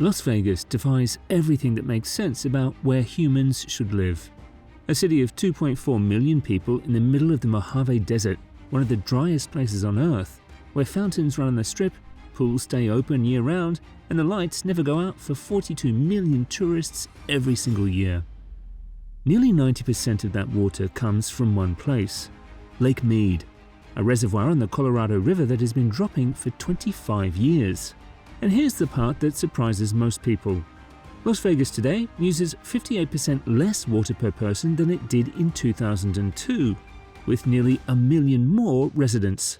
Las Vegas defies everything that makes sense about where humans should live. A city of 2.4 million people in the middle of the Mojave Desert, one of the driest places on Earth, where fountains run on the Strip, pools stay open year-round, and the lights never go out for 42 million tourists every single year. Nearly 90% of that water comes from one place, Lake Mead, a reservoir on the Colorado River that has been dropping for 25 years. And here's the part that surprises most people. Las Vegas today uses 58% less water per person than it did in 2002, with nearly 1 million more residents,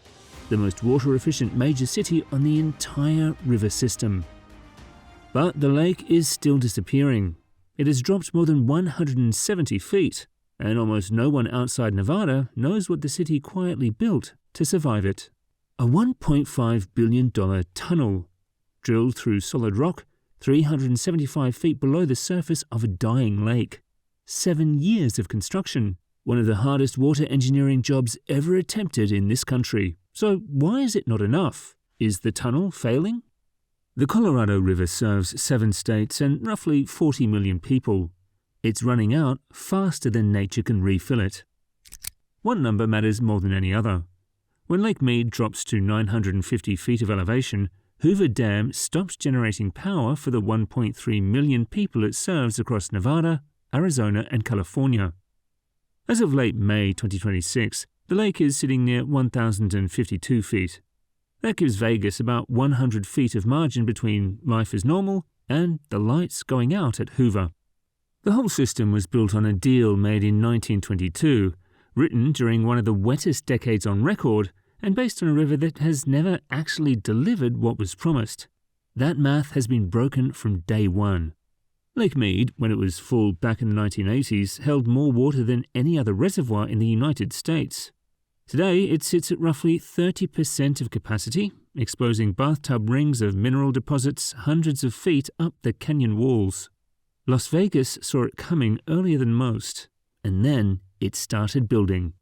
the most water-efficient major city on the entire river system. But the lake is still disappearing. It has dropped more than 170 feet, and almost no one outside Nevada knows what the city quietly built to survive it. A $1.5 billion tunnel, drilled through solid rock, 375 feet below the surface of a dying lake. 7 years of construction, one of the hardest water engineering jobs ever attempted in this country. So why is it not enough? Is the tunnel failing? The Colorado River serves 7 states and roughly 40 million people. It's running out faster than nature can refill it. One number matters more than any other. When Lake Mead drops to 950 feet of elevation, Hoover Dam stops generating power for the 1.3 million people it serves across Nevada, Arizona, and California. As of late May 2026, the lake is sitting near 1,052 feet. That gives Vegas about 100 feet of margin between life as normal and the lights going out at Hoover. The whole system was built on a deal made in 1922, written during one of the wettest decades on record, and based on a river that has never actually delivered what was promised. That math has been broken from day one. Lake Mead, when it was full back in the 1980s, held more water than any other reservoir in the United States. Today, it sits at roughly 30% of capacity, exposing bathtub rings of mineral deposits hundreds of feet up the canyon walls. Las Vegas saw it coming earlier than most, and then it started building.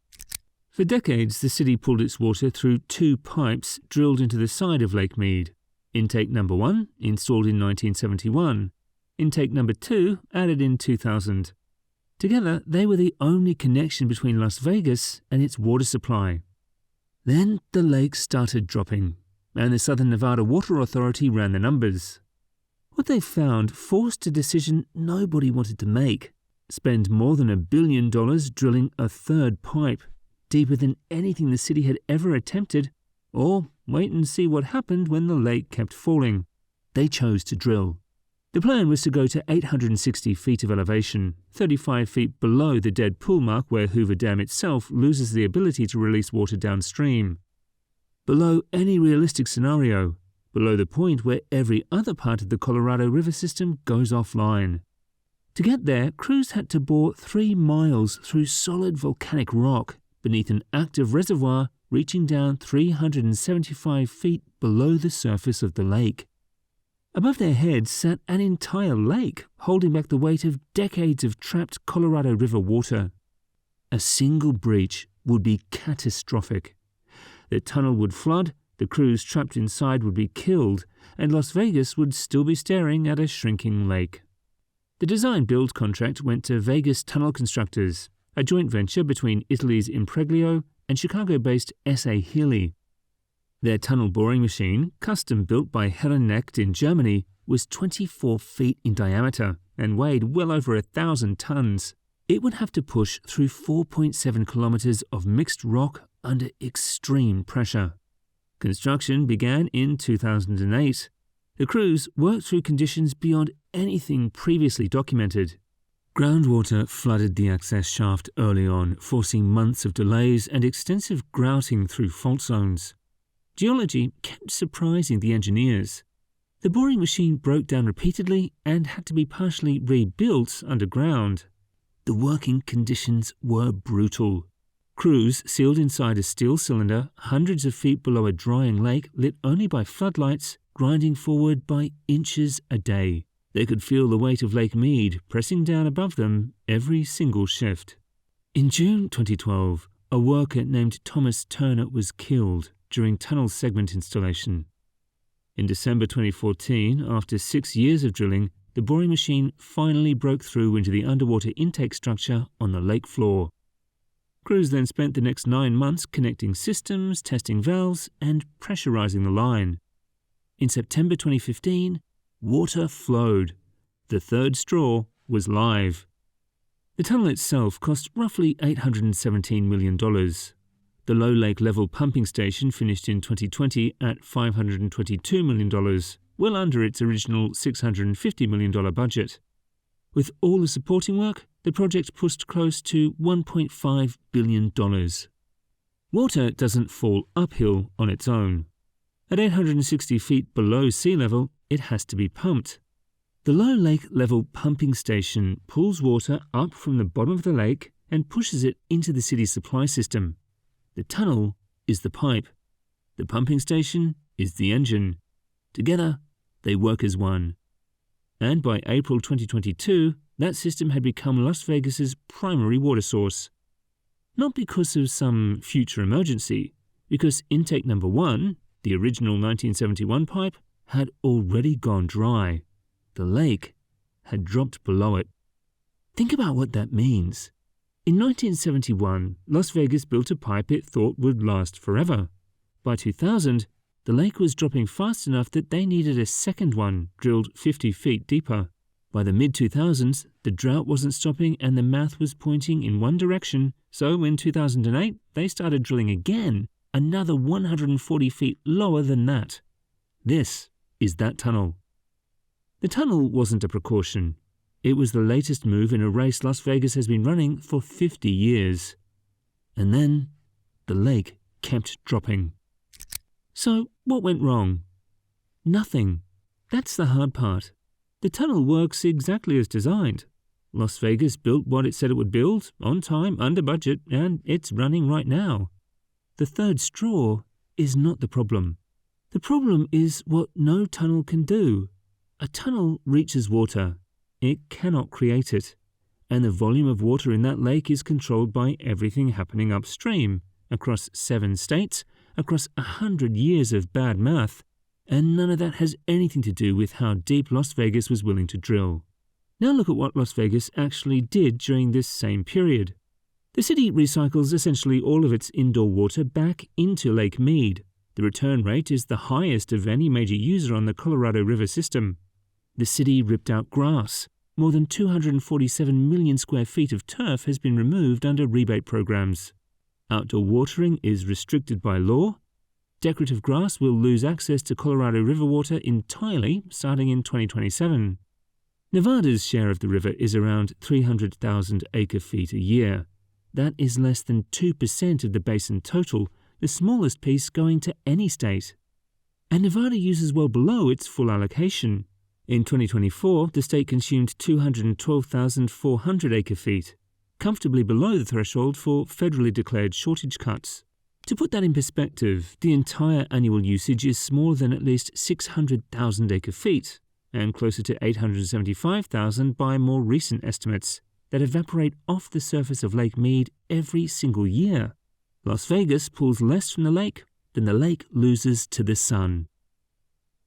For decades, the city pulled its water through 2 pipes drilled into the side of Lake Mead. Intake number 1, installed in 1971. Intake number 2, added in 2000. Together, they were the only connection between Las Vegas and its water supply. Then the lake started dropping, and the Southern Nevada Water Authority ran the numbers. What they found forced a decision nobody wanted to make: spend more than $1 billion drilling a 3rd pipe, deeper than anything the city had ever attempted, or wait and see what happened when the lake kept falling. They chose to drill. The plan was to go to 860 feet of elevation, 35 feet below the dead pool mark where Hoover Dam itself loses the ability to release water downstream. Below any realistic scenario, below the point where every other part of the Colorado River system goes offline. To get there, crews had to bore 3 miles through solid volcanic rock beneath an active reservoir reaching down 375 feet below the surface of the lake. Above their heads sat an entire lake, holding back the weight of decades of trapped Colorado River water. A single breach would be catastrophic. The tunnel would flood, the crews trapped inside would be killed, and Las Vegas would still be staring at a shrinking lake. The design-build contract went to Vegas Tunnel Constructors, a joint venture between Italy's Impreglio and Chicago-based S.A. Healy. Their tunnel boring machine, custom-built by Herrenknecht in Germany, was 24 feet in diameter and weighed well over 1,000 tons. It would have to push through 4.7 kilometers of mixed rock under extreme pressure. Construction began in 2008. The crews worked through conditions beyond anything previously documented. Groundwater flooded the access shaft early on, forcing months of delays and extensive grouting through fault zones. Geology kept surprising the engineers. The boring machine broke down repeatedly and had to be partially rebuilt underground. The working conditions were brutal. Crews sealed inside a steel cylinder hundreds of feet below a drying lake lit only by floodlights, grinding forward by inches a day. They could feel the weight of Lake Mead pressing down above them every single shift. In June 2012, a worker named Thomas Turner was killed during tunnel segment installation. In December 2014, after 6 years of drilling, the boring machine finally broke through into the underwater intake structure on the lake floor. Crews then spent the next 9 months connecting systems, testing valves, and pressurizing the line. In September 2015, water flowed. The third straw was live. The tunnel itself cost roughly $817 million. The low lake level pumping station finished in 2020 at $522 million, well under its original $650 million budget. With all the supporting work, the project pushed close to $1.5 billion. Water doesn't fall uphill on its own. At 860 feet below sea level, it has to be pumped. The low lake level pumping station pulls water up from the bottom of the lake and pushes it into the city's supply system. The tunnel is the pipe. The pumping station is the engine. Together, they work as one. And by April 2022, that system had become Las Vegas's primary water source. Not because of some future emergency, because intake number 1, the original 1971 pipe, had already gone dry. The lake had dropped below it. Think about what that means. In 1971, Las Vegas built a pipe it thought would last forever. By 2000, the lake was dropping fast enough that they needed a second one drilled 50 feet deeper. By the mid-2000s, the drought wasn't stopping and the math was pointing in one direction, so in 2008, they started drilling again, another 140 feet lower than that. This is that tunnel. The tunnel wasn't a precaution. It was the latest move in a race Las Vegas has been running for 50 years. And then, the lake kept dropping. So, what went wrong? Nothing. That's the hard part. The tunnel works exactly as designed. Las Vegas built what it said it would build, on time, under budget, and it's running right now. The third straw is not the problem. The problem is what no tunnel can do. A tunnel reaches water. It cannot create it. And the volume of water in that lake is controlled by everything happening upstream, across 7 states, across 100 years of bad math, and none of that has anything to do with how deep Las Vegas was willing to drill. Now look at what Las Vegas actually did during this same period. The city recycles essentially all of its indoor water back into Lake Mead. The return rate is the highest of any major user on the Colorado River system. The city ripped out grass. More than 247 million square feet of turf has been removed under rebate programs. Outdoor watering is restricted by law. Decorative grass will lose access to Colorado River water entirely starting in 2027. Nevada's share of the river is around 300,000 acre-feet a year. That is less than 2% of the basin total, the smallest piece going to any state. And Nevada uses well below its full allocation. In 2024, the state consumed 212,400 acre-feet, comfortably below the threshold for federally declared shortage cuts. To put that in perspective, the entire annual usage is smaller than at least 600,000 acre-feet, and closer to 875,000 by more recent estimates, that evaporate off the surface of Lake Mead every single year. Las Vegas pulls less from the lake than the lake loses to the sun.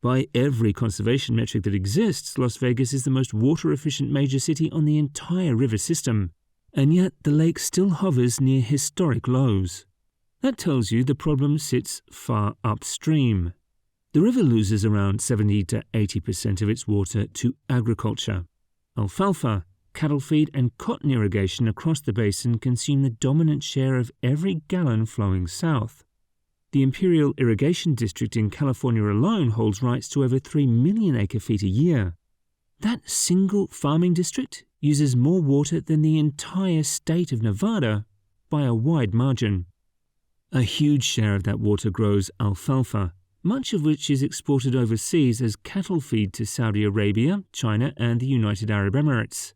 By every conservation metric that exists, Las Vegas is the most water-efficient major city on the entire river system, and yet the lake still hovers near historic lows. That tells you the problem sits far upstream. The river loses around 70 to 80% of its water to agriculture. Alfalfa, cattle feed, and cotton irrigation across the basin consume the dominant share of every gallon flowing south. The Imperial Irrigation District in California alone holds rights to over 3 million acre-feet a year. That single farming district uses more water than the entire state of Nevada by a wide margin. A huge share of that water grows alfalfa, much of which is exported overseas as cattle feed to Saudi Arabia, China, and the United Arab Emirates.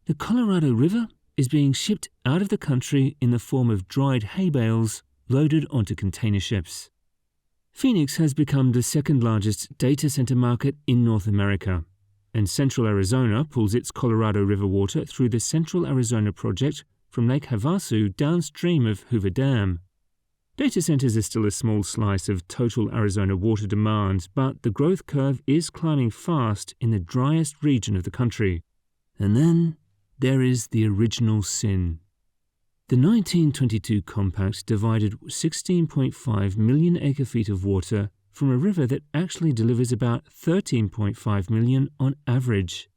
The Colorado River is being shipped out of the country in the form of dried hay bales loaded onto container ships. Phoenix has become the second largest data center market in North America, and Central Arizona pulls its Colorado River water through the Central Arizona Project from Lake Havasu downstream of Hoover Dam. Data centers are still a small slice of total Arizona water demand, but the growth curve is climbing fast in the driest region of the country. And then there is the original sin. The 1922 compact divided 16.5 million acre-feet of water from a river that actually delivers about 13.5 million on average.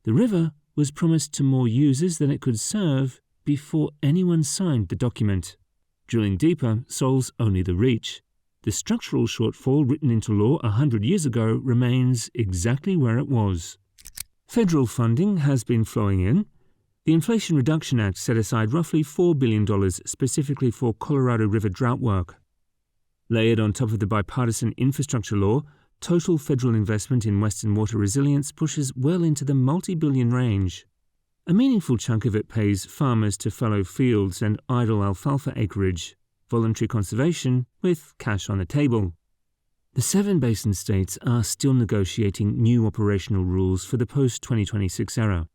The river was promised to more users than it could serve before anyone signed the document. Drilling deeper solves only the reach. The structural shortfall written into law 100 years ago remains exactly where it was. Federal funding has been flowing in. The Inflation Reduction Act set aside roughly $4 billion specifically for Colorado River drought work. Layered on top of the bipartisan infrastructure law, total federal investment in Western water resilience pushes well into the multi-billion range. A meaningful chunk of it pays farmers to fallow fields and idle alfalfa acreage, voluntary conservation with cash on the table. The 7 basin states are still negotiating new operational rules for the post-2026 era.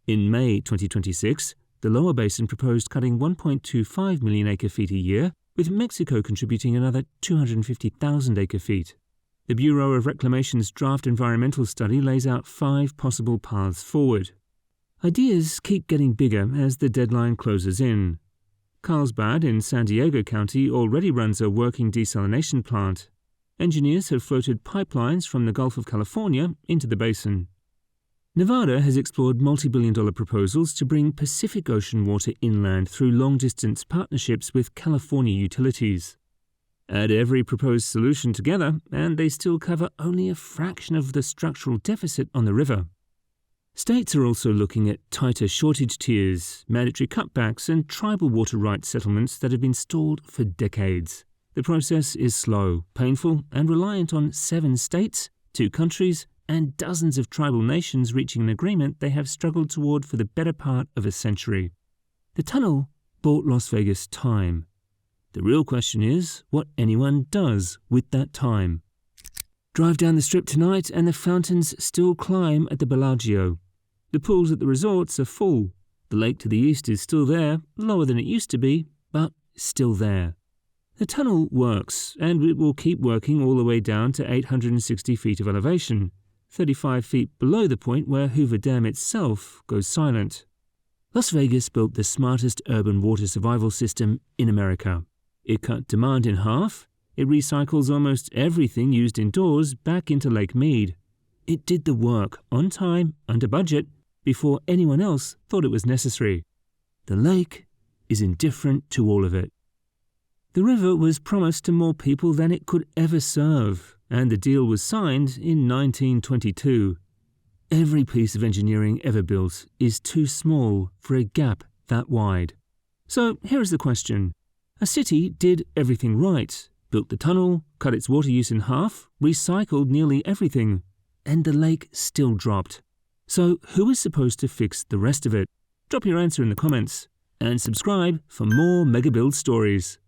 In May 2026, the lower basin proposed cutting 1.25 million acre-feet a year, with Mexico contributing another 250,000 acre-feet. The Bureau of Reclamation's draft environmental study lays out 5 possible paths forward. Ideas keep getting bigger as the deadline closes in. Carlsbad in San Diego County already runs a working desalination plant. Engineers have floated pipelines from the Gulf of California into the basin. Nevada has explored multi-billion-dollar proposals to bring Pacific Ocean water inland through long-distance partnerships with California utilities. Add every proposed solution together, and they still cover only a fraction of the structural deficit on the river. States are also looking at tighter shortage tiers, mandatory cutbacks, and tribal water rights settlements that have been stalled for decades. The process is slow, painful, and reliant on 7 states, 2 countries, and dozens of tribal nations reaching an agreement they have struggled toward for the better part of a century. The tunnel bought Las Vegas time. The real question is what anyone does with that time. Drive down the Strip tonight and the fountains still climb at the Bellagio. The pools at the resorts are full. The lake to the east is still there, lower than it used to be, but still there. The tunnel works, and it will keep working all the way down to 860 feet of elevation, 35 feet below the point where Hoover Dam itself goes silent. Las Vegas built the smartest urban water survival system in America. It cut demand in half. It recycles almost everything used indoors back into Lake Mead. It did the work on time, under budget, before anyone else thought it was necessary. The lake is indifferent to all of it. The river was promised to more people than it could ever serve, and the deal was signed in 1922. Every piece of engineering ever built is too small for a gap that wide. So here is the question. A city did everything right, built the tunnel, cut its water use in half, recycled nearly everything, and the lake still dropped. So who is supposed to fix the rest of it? Drop your answer in the comments, and subscribe for more Mega Build stories.